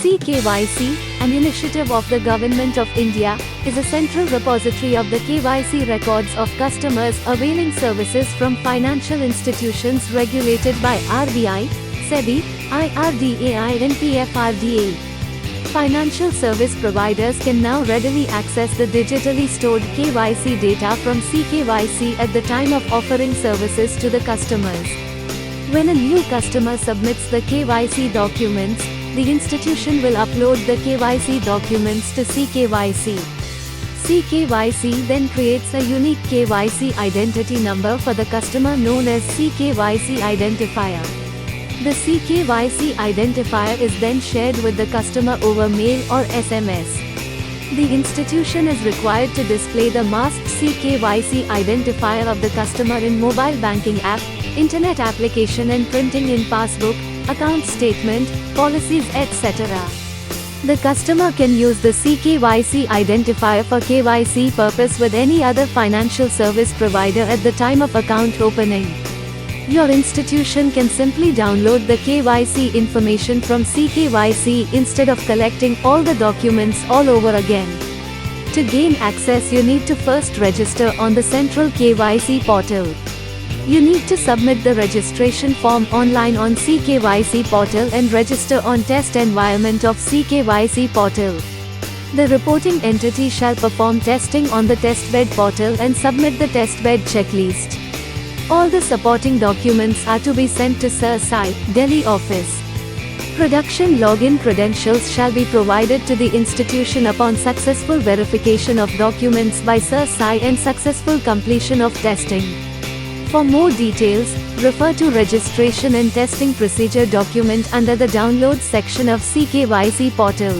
CKYC, an initiative of the Government of India, is a central repository of the KYC records of customers availing services from financial institutions regulated by RBI, SEBI, IRDAI and PFRDA. Financial service providers can now readily access the digitally stored KYC data from CKYC at the time of offering services to the customers. When a new customer submits the KYC documents, the institution will upload the KYC documents to CKYC. CKYC then creates a unique KYC identity number for the customer known as CKYC identifier. The CKYC identifier is then shared with the customer over mail or SMS. The institution is required to display the masked CKYC identifier of the customer in mobile banking app, internet application and printing in passbook, account statement, policies etc. The customer can use the CKYC identifier for KYC purpose with any other financial service provider at the time of account opening. Your institution can simply download the KYC information from CKYC instead of collecting all the documents all over again. To gain access, you need to first register on the central KYC portal. You need to submit the registration form online on CKYC portal and register on test environment of CKYC portal. The reporting entity shall perform testing on the testbed portal and submit the testbed checklist. All the supporting documents are to be sent to Sir Sai, Delhi office. Production login credentials shall be provided to the institution upon successful verification of documents by Sir Sai and successful completion of testing. For more details, refer to Registration and Testing Procedure document under the Downloads section of CKYC portal.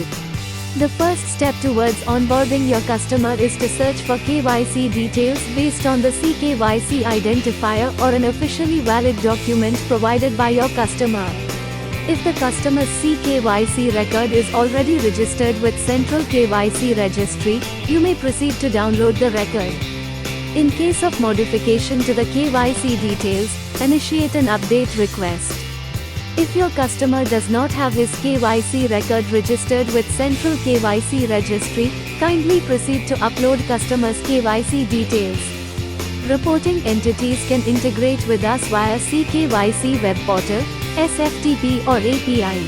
The first step towards onboarding your customer is to search for KYC details based on the CKYC identifier or an officially valid document provided by your customer. If the customer's CKYC record is already registered with Central KYC Registry, you may proceed to download the record. In case of modification to the KYC details, initiate an update request. If your customer does not have his KYC record registered with Central KYC Registry, kindly proceed to upload customer's KYC details. Reporting entities can integrate with us via CKYC web portal, SFTP or API.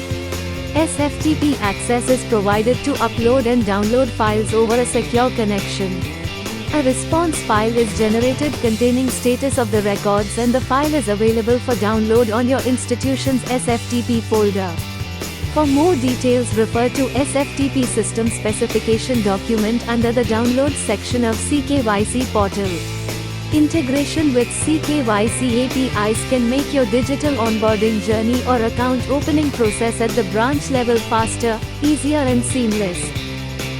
SFTP access is provided to upload and download files over a secure connection. A response file is generated containing status of the records and the file is available for download on your institution's SFTP folder. For more details, refer to SFTP system specification document under the Downloads section of CKYC portal. Integration with CKYC APIs can make your digital onboarding journey or account opening process at the branch level faster, easier and seamless.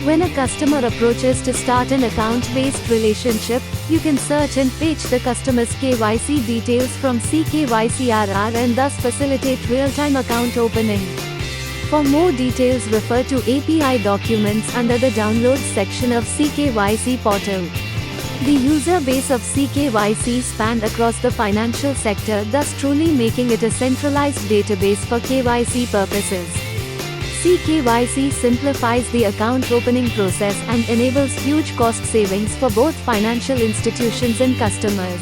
When a customer approaches to start an account-based relationship, you can search and fetch the customer's KYC details from CKYCRR and thus facilitate real-time account opening. For more details, refer to API documents under the Downloads section of CKYC portal. The user base of CKYC spanned across the financial sector, thus truly making it a centralized database for KYC purposes. CKYC simplifies the account opening process and enables huge cost savings for both financial institutions and customers.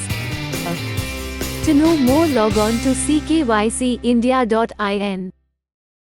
To know more, log on to ckYCindia.in.